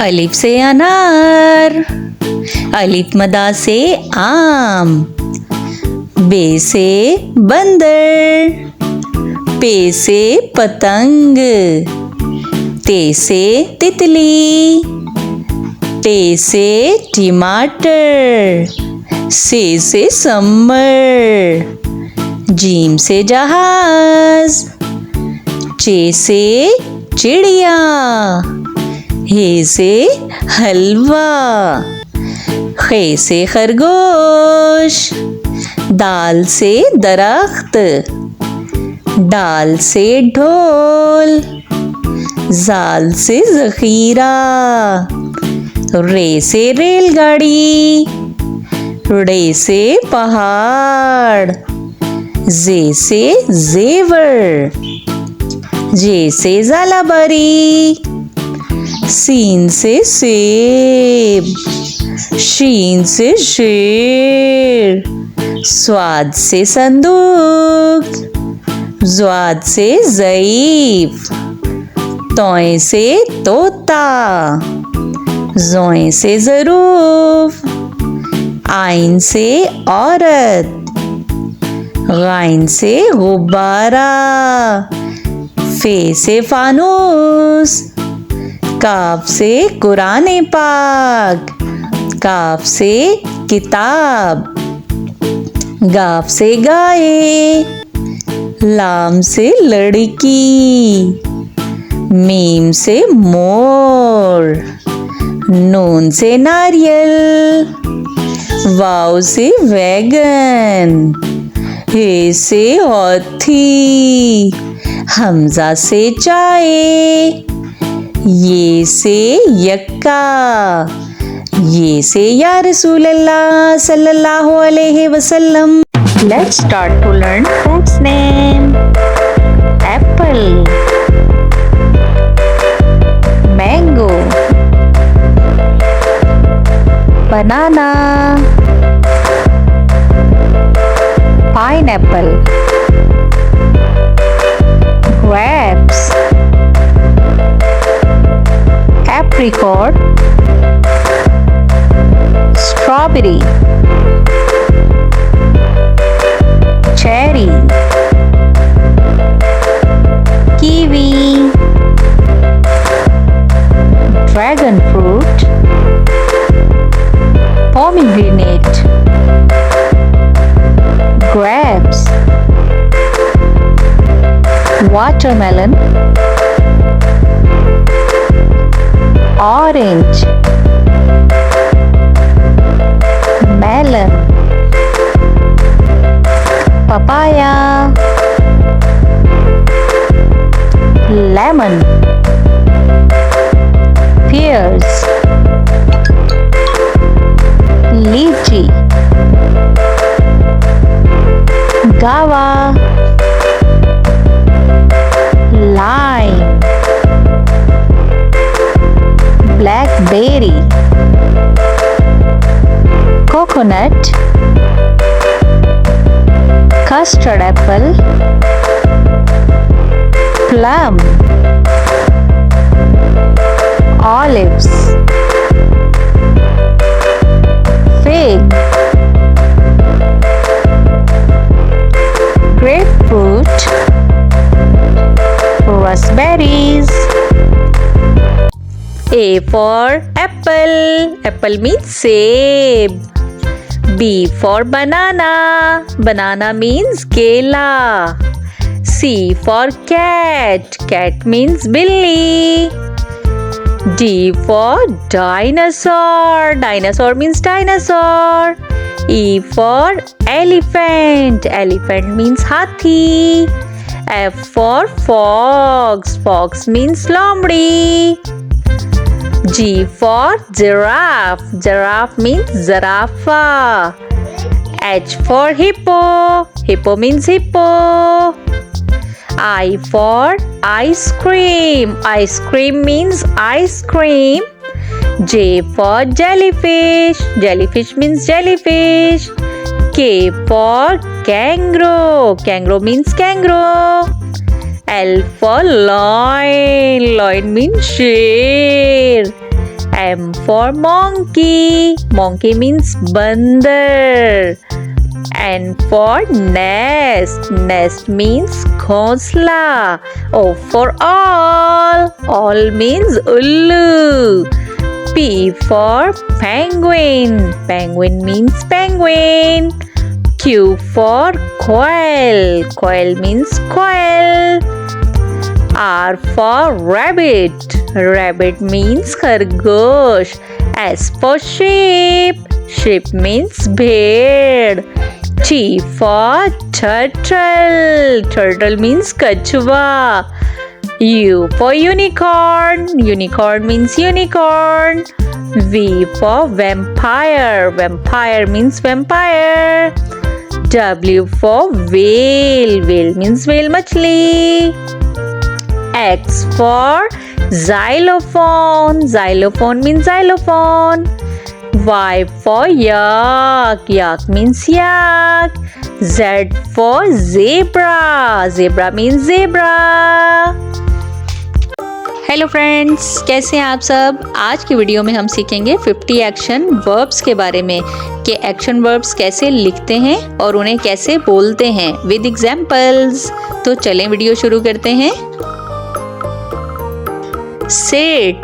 अलिफ से अनार, अलिफ मदा से आम, बे से बंदर, पे से पतंग, ते से तितली, टे से टमाटर, से समर, जीम से जहाज, चे से चिड़िया, हे से हलवा, खे से खरगोश, दाल से दरख्त, डाल से ढोल, जाल से जखीरा, रे से रेलगाड़ी, रे से पहाड़, जे से जेवर, जे से झालाबारी, सीन से सेब, शीन से शेर, स्वाद से संदूक, ज़्वाद से ज़ईफ, तोय से तोता, ज़ोय से ज़रूफ, आइन से औरत, गाइन से गुब्बारा, फे से फानूस, काफ से कुरान पाक, काफ से किताब, गाफ से गाय, लाम से लड़की, मीम से मोर, नून से नारियल, वाव से वैगन, हे से हाथी, हमजा से चाय, ये से यक्का, ये से या रसूल अल्लाह सल्लल्लाहु अलैहि वसल्लम। Let's start to learn fruits name. Apple, mango, banana, pineapple, grapes, apricot, strawberry, cherry, kiwi, dragon fruit, pomegranate, grapes, watermelon, orange, melon, papaya, lemon, pears, lychee, guava, lime, blackberry, coconut, custard apple, plum, olives, fig, grapefruit, raspberries. A for apple. Apple means seb. B for banana. Banana means kela. C for cat. Cat means billy. D for dinosaur. Dinosaur means dinosaur. E for elephant. Elephant means hathi. F for fox. Fox means lomdi. G for giraffe. Giraffe means zarafa. H for hippo. Hippo means hippo. I for ice cream. Ice cream means ice cream. J for jellyfish. Jellyfish means jellyfish. K for kangaroo. Kangaroo means kangaroo. L for lion. Lion means sher. M for monkey. Monkey means बंदर. N for nest. Nest means घोंसला. O for all. All means उल्लू. P for penguin. Penguin means penguin. Q for quail. Quail means quail. R for rabbit. Rabbit means खरगोश. S for sheep. Sheep means भेड़. T for turtle. Turtle means कछुआ. U for unicorn. Unicorn means unicorn. V for vampire. Vampire means vampire. W for whale. Whale means whale मछली. X for xylophone. Xylophone means xylophone. Y for yak. Yak means yak. Z for zebra. Zebra means zebra. Hello friends, कैसे हैं आप सब। आज की video में हम सीखेंगे 50 एक्शन वर्ब्स के बारे में कि एक्शन वर्ब्स कैसे लिखते हैं और उन्हें कैसे बोलते हैं विद एग्जाम्पल्स। तो चलें वीडियो शुरू करते हैं। सिट।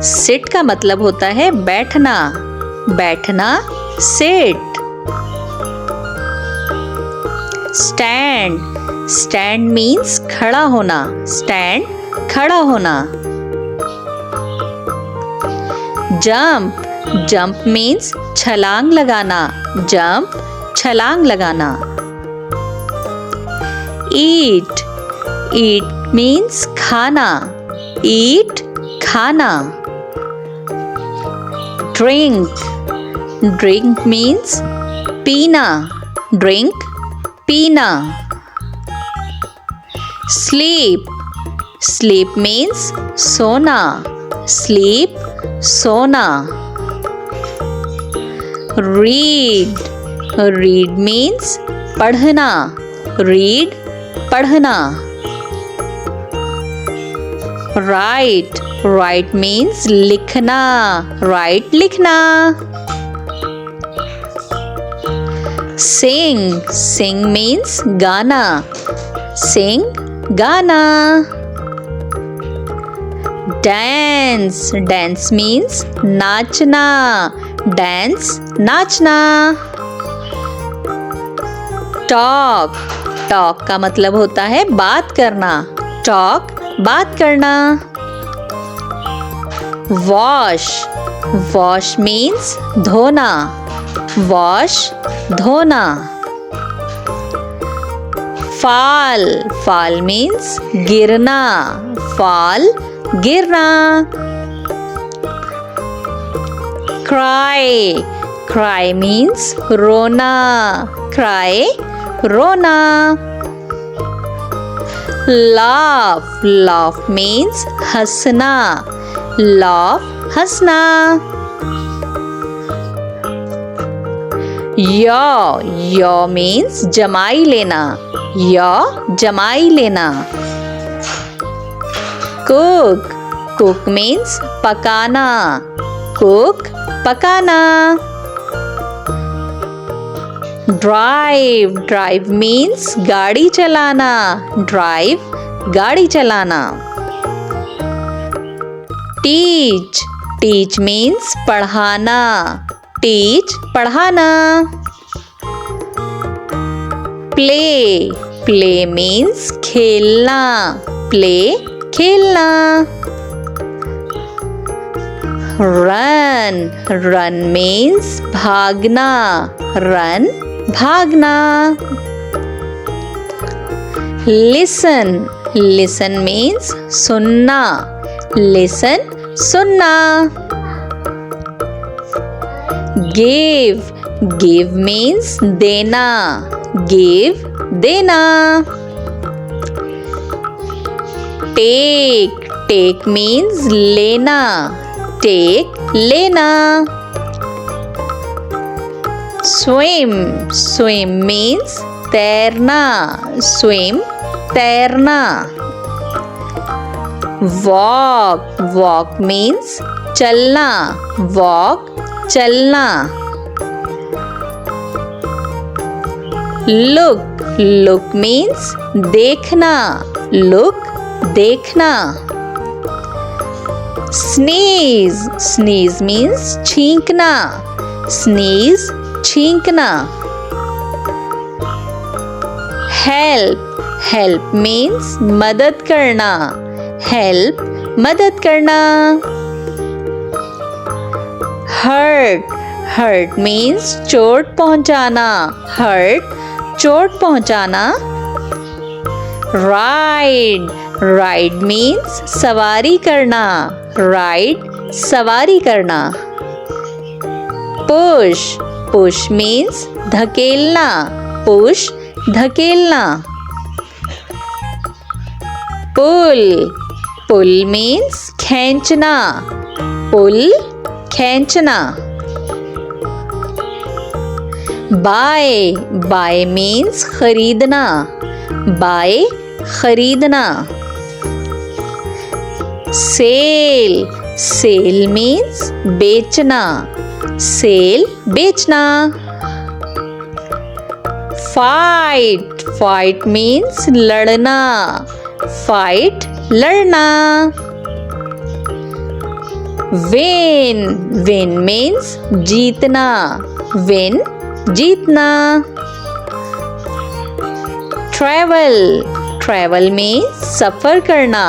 सिट का मतलब होता है बैठना। बैठना सिट। स्टैंड। स्टैंड मीन्स खड़ा होना। स्टैंड खड़ा होना। जंप। जंप मीन्स छलांग लगाना। जंप छलांग लगाना। ईट। ईट मीन्स खाना। ईट खाना। ड्रिंक। ड्रिंक मीन्स पीना। ड्रिंक पीना। स्लीप। Sleep means सोना। Sleep सोना। Read। Read means पढ़ना। Read पढ़ना। Write। Write means लिखना। Write लिखना। Sing। Sing means गाना। Sing गाना। Dance। Dance means नाचना। Dance नाचना। Talk। Talk का मतलब होता है बात करना। Talk बात करना। Wash। Wash means धोना। Wash धोना। Fall। Fall means गिरना। Fall गिरना। Cry। Cry means रोना। Cry रोना। Laugh। Laugh means हंसना। Laugh हंसना। Yaw। Yaw means जमाई लेना। Yaw जमाई लेना। Cook। Cook means पकाना। Cook पकाना। Drive। Drive means गाड़ी चलाना। Drive गाड़ी चलाना। Teach। Teach means पढ़ाना। Teach पढ़ाना। Play। Play means खेलना। Play खेलना। Run। Run means भागना। Run भागना। Listen। Listen means सुनना। Listen सुनना। Give। Give means देना। Give देना। Take। Take means लेना। Take लेना। Swim। Swim means तैरना। Swim तैरना। walk walk means चलना walk चलना look means देखना look देखना sneeze means छींकना sneeze छींकना help means मदद करना help मदद करना hurt means चोट पहुंचाना hurt चोट पहुंचाना ride means सवारी करना ride सवारी करना push means धकेलना push धकेलना pull means खींचना pull खींचना buy means खरीदना buy खरीदना sell means बेचना sell बेचना fight means लड़ना fight लड़ना win means जीतना win जीतना travel means सफर करना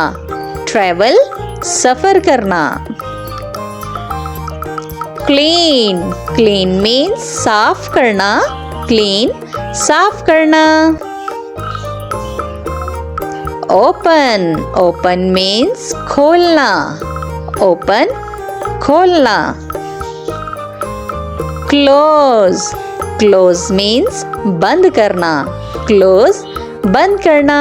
travel सफर करना clean means साफ करना clean साफ करना open means खोलना open खोलना close means बंद करना close बंद करना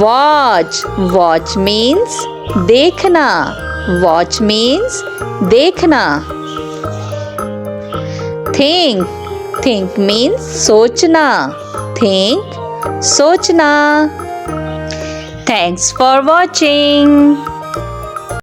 watch means देखना watch means देखना think means सोचना think सोचना Thanks for watching.